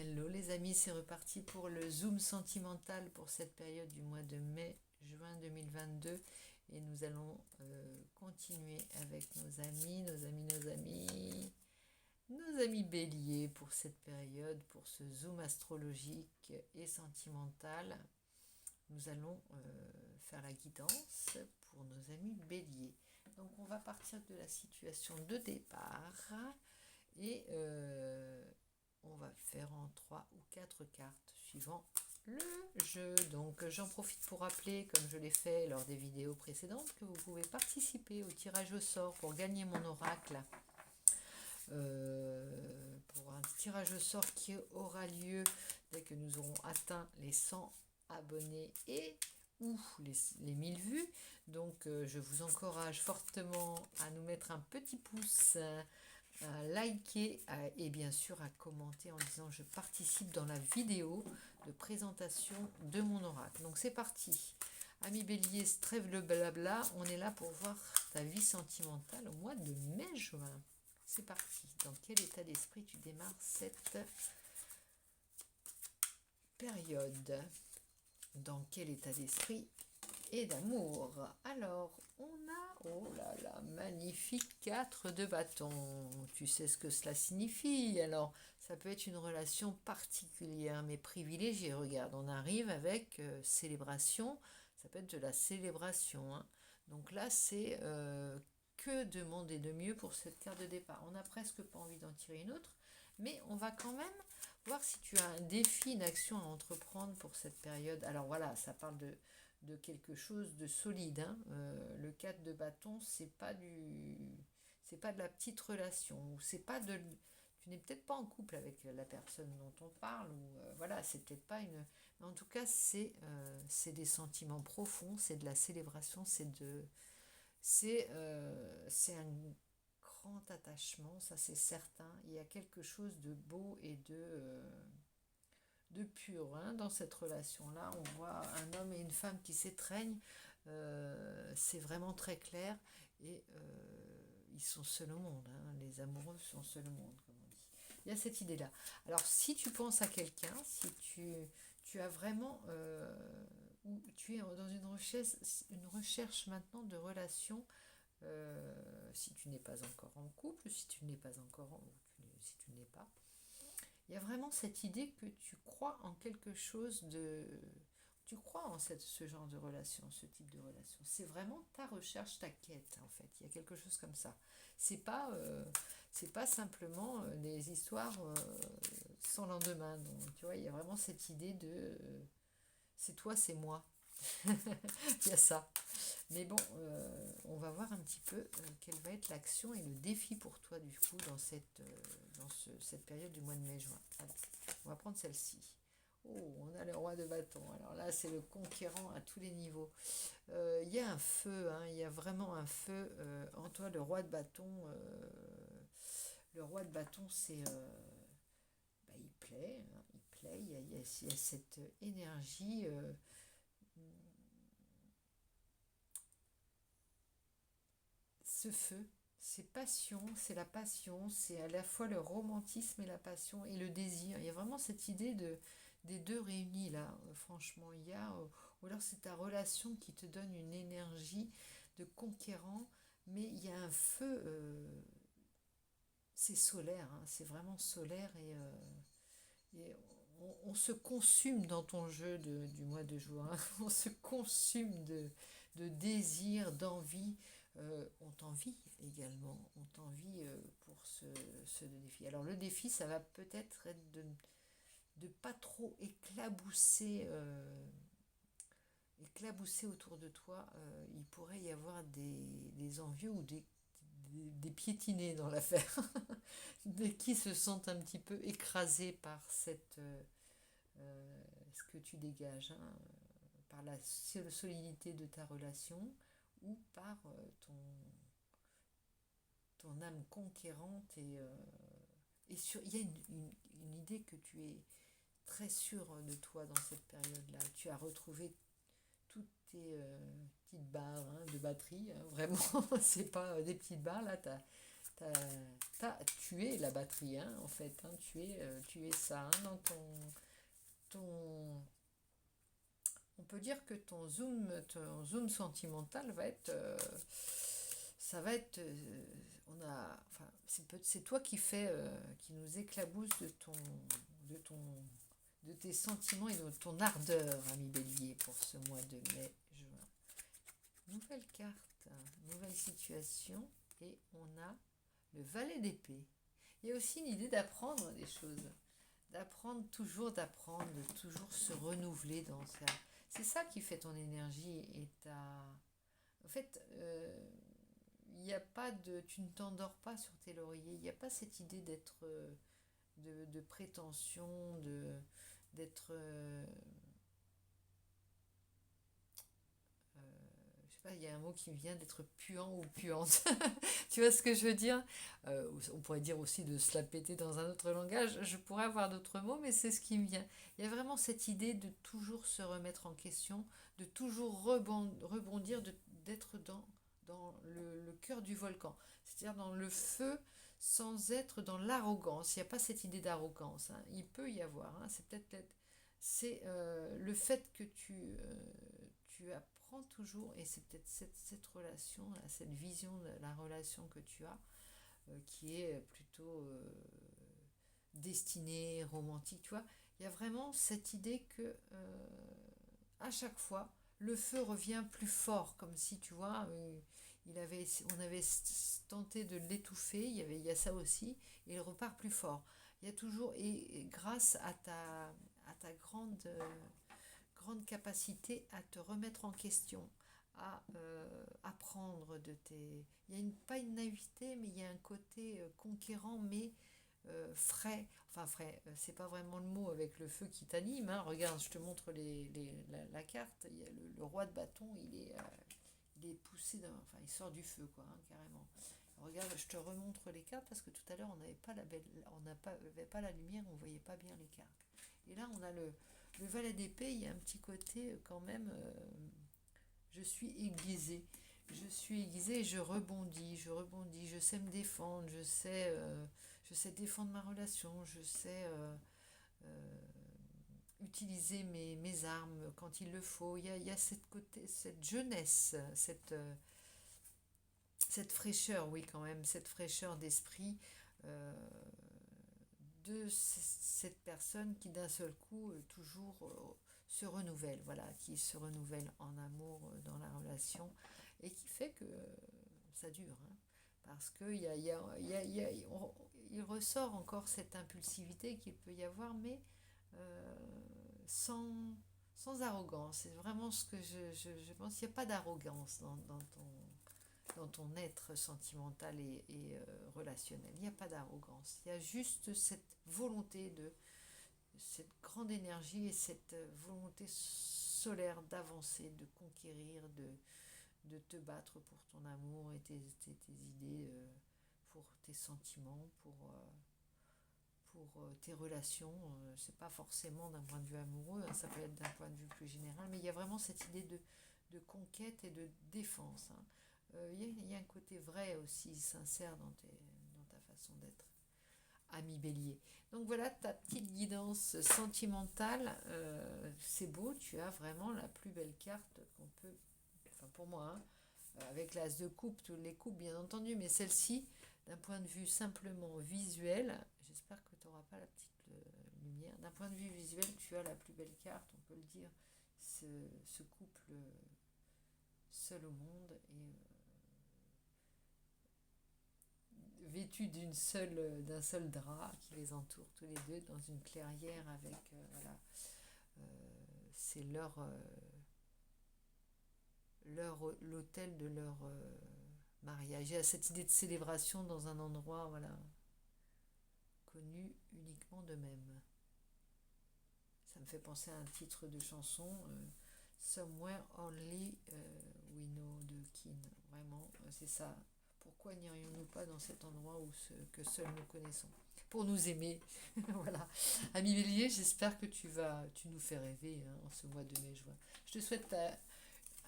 Hello les amis, c'est reparti pour le Zoom sentimental pour cette période du mois de mai-juin 2022 et nous allons continuer avec nos amis béliers pour cette période, pour ce Zoom astrologique et sentimental. Nous allons faire la guidance pour nos amis béliers. Donc on va partir de la situation de départ et on va faire en 3 ou 4 cartes suivant le jeu. Donc j'en profite pour rappeler, comme je l'ai fait lors des vidéos précédentes, que vous pouvez participer au tirage au sort pour gagner mon oracle. Pour un tirage au sort qui aura lieu dès que nous aurons atteint les 100 abonnés et ou les 1000 vues. Donc je vous encourage fortement à nous mettre un petit pouce, à liker et bien sûr à commenter en disant je participe dans la vidéo de présentation de mon oracle. Donc c'est parti. Ami Bélier, trêve le blabla, on est là pour voir ta vie sentimentale au mois de mai-juin. C'est parti. Dans quel état d'esprit tu démarres cette période? Dans quel état d'esprit et d'amour? Alors, on a, oh là là, magnifique 4 de bâton. Tu sais ce que cela signifie. Alors, ça peut être une relation particulière, mais privilégiée. Regarde, on arrive avec célébration. Ça peut être de la célébration, hein. Donc là, c'est que demander de mieux pour cette carte de départ. On n'a presque pas envie d'en tirer une autre, mais on va quand même voir si tu as un défi, une action à entreprendre pour cette période. Alors voilà, ça parle de quelque chose de solide, hein. Le 4 de bâton, c'est pas de la petite relation, c'est pas de, tu n'es peut-être pas en couple avec la personne dont on parle, ou voilà, c'est peut-être pas une, mais en tout cas c'est des sentiments profonds, c'est de la célébration, c'est un grand attachement, ça c'est certain. Il y a quelque chose de beau et de pur, hein, dans cette relation-là. On voit un homme et une femme qui s'étreignent, c'est vraiment très clair, et ils sont seuls au monde, hein. Les amoureux sont seuls au monde, comme on dit. Il y a cette idée-là. Alors si tu penses à quelqu'un, si tu as vraiment, ou tu es dans une recherche maintenant de relation, si tu n'es pas encore en couple, si tu n'es pas encore si tu n'es pas, il y a vraiment cette idée que tu crois en quelque chose de, tu crois en ce genre de relation, ce type de relation. C'est vraiment ta recherche, ta quête, en fait. Il y a quelque chose comme ça. C'est pas simplement des histoires sans lendemain. Donc, tu vois, il y a vraiment cette idée de c'est toi, c'est moi. Il y a ça. Mais bon, on va voir un petit peu quelle va être l'action et le défi pour toi du coup dans cette période du mois de mai-juin. Allez, on va prendre celle-ci. Oh, on a le roi de bâton. Alors là, c'est le conquérant à tous les niveaux. Il y a un feu, hein, il y a vraiment un feu en toi, le roi de bâton. Le roi de bâton, c'est... il plaît, hein, il plaît, il y a cette énergie... ce feu, c'est passion, c'est la passion, c'est à la fois le romantisme et la passion et le désir. Il y a vraiment cette idée des deux réunis là, franchement. Il y a, ou alors c'est ta relation qui te donne une énergie de conquérant, mais il y a un feu, c'est solaire, hein, c'est vraiment solaire et on se consume dans ton jeu du mois de juin, on se consume de désir, d'envie, on t'envie également, on t'envie pour ce défi. Alors le défi, ça va peut-être être de pas trop éclabousser autour de toi. Il pourrait y avoir des envieux ou des piétinés dans l'affaire, qui se sentent un petit peu écrasés par ce que tu dégages, hein, par la solidité de ta relation ou par ton âme conquérante il y a une idée que tu es très sûr de toi dans cette période-là. Tu as retrouvé toutes tes petites barres, hein, de batterie, hein, vraiment, c'est pas des petites barres, là, Tu es la batterie, hein, en fait, hein, tu es ça, hein, dans ton... On peut dire que ton zoom sentimental va être... ça va être... enfin, c'est toi qui nous éclabousse de ton, de tes sentiments et de ton ardeur, ami Bélier, pour ce mois de mai-juin. Nouvelle carte, nouvelle situation, et on a le valet d'épée. Il y a aussi une idée d'apprendre des choses, d'apprendre, de toujours se renouveler dans ça. C'est ça qui fait ton énergie et En fait, il n'y a pas de... Tu ne t'endors pas sur tes lauriers, il n'y a pas cette idée d'être... de prétention, d'être... je sais pas, il y a un mot qui me vient d'être puant ou puante. Tu vois ce que je veux dire? On pourrait dire aussi de se la péter dans un autre langage. Je pourrais avoir d'autres mots, mais c'est ce qui me vient. Il y a vraiment cette idée de toujours se remettre en question, de toujours rebondir, d'être dans le cœur du volcan. C'est-à-dire dans le feu sans être dans l'arrogance. Il n'y a pas cette idée d'arrogance, hein. Il peut y avoir, hein. C'est le fait que tu apprends toujours, et c'est peut-être cette relation, cette vision de la relation que tu as, qui est plutôt destinée, romantique, tu vois. Il y a vraiment cette idée que à chaque fois, le feu revient plus fort, comme si, tu vois, on avait tenté de l'étouffer, il y a ça aussi, et il repart plus fort. Il y a toujours, et grâce à ta grande capacité à te remettre en question, à apprendre de tes... Il y a pas une naïveté, mais il y a un côté conquérant, mais frais. Enfin, frais, c'est pas vraiment le mot avec le feu qui t'anime, hein. Regarde, je te montre la carte. Il y a le roi de bâton, il est poussé, enfin, il sort du feu, quoi, hein, carrément. Regarde, je te remontre les cartes parce que tout à l'heure, on n'avait pas avait pas la lumière, on voyait pas bien les cartes. Et là, on a le valet d'épée, il y a un petit côté quand même, je suis aiguisée. Je suis aiguisée et je rebondis, je sais me défendre, je sais défendre ma relation, je sais utiliser mes armes quand il le faut. Il y a cette jeunesse, cette fraîcheur, oui, quand même, cette fraîcheur d'esprit euh, de cette personne qui d'un seul coup toujours se renouvelle, voilà, qui se renouvelle en amour dans la relation et qui fait que ça dure, hein, parce que il ressort encore cette impulsivité qu'il peut y avoir, mais euh, sans, sans arrogance. C'est vraiment ce que je pense. Il n'y a pas d'arrogance dans ton être sentimental et relationnel. Il n'y a pas d'arrogance. Il y a juste cette volonté cette grande énergie et cette volonté solaire d'avancer, de conquérir, de te battre pour ton amour et tes idées, pour tes sentiments, pour tes relations. C'est pas forcément d'un point de vue amoureux, hein, ça peut être d'un point de vue plus général, mais il y a vraiment cette idée de conquête et de défense, hein. Il y a un côté vrai aussi, sincère dans ta façon d'être, ami Bélier. Donc voilà ta petite guidance sentimentale. C'est beau, tu as vraiment la plus belle carte qu'on peut, enfin pour moi, hein, avec l'as de coupe, toutes les coupes bien entendu, mais celle-ci, d'un point de vue simplement visuel, j'espère que tu n'auras pas la petite lumière, d'un point de vue visuel, tu as la plus belle carte, on peut le dire, ce couple seul au monde et vêtus d'un seul drap qui les entoure tous les deux dans une clairière avec voilà, c'est l'hôtel de leur mariage. Il y a cette idée de célébration dans un endroit, voilà, connu uniquement d'eux-mêmes. Ça me fait penser à un titre de chanson, Somewhere Only We Know de Keane. Vraiment, c'est ça. Pourquoi n'irions-nous pas dans cet endroit que seuls nous connaissons pour nous aimer? Voilà. Ami Bélier, j'espère que tu nous fais rêver, hein, en ce mois de mai-juin. Je te souhaite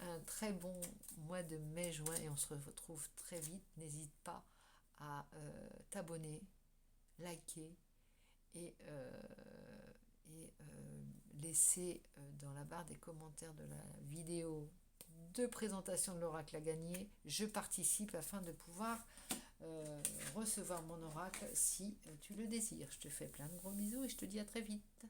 un très bon mois de mai-juin et on se retrouve très vite. N'hésite pas à t'abonner, liker et laisser dans la barre des commentaires de la vidéo de présentation de l'oracle à gagner. Je participe afin de pouvoir recevoir mon oracle si tu le désires. Je te fais plein de gros bisous et je te dis à très vite.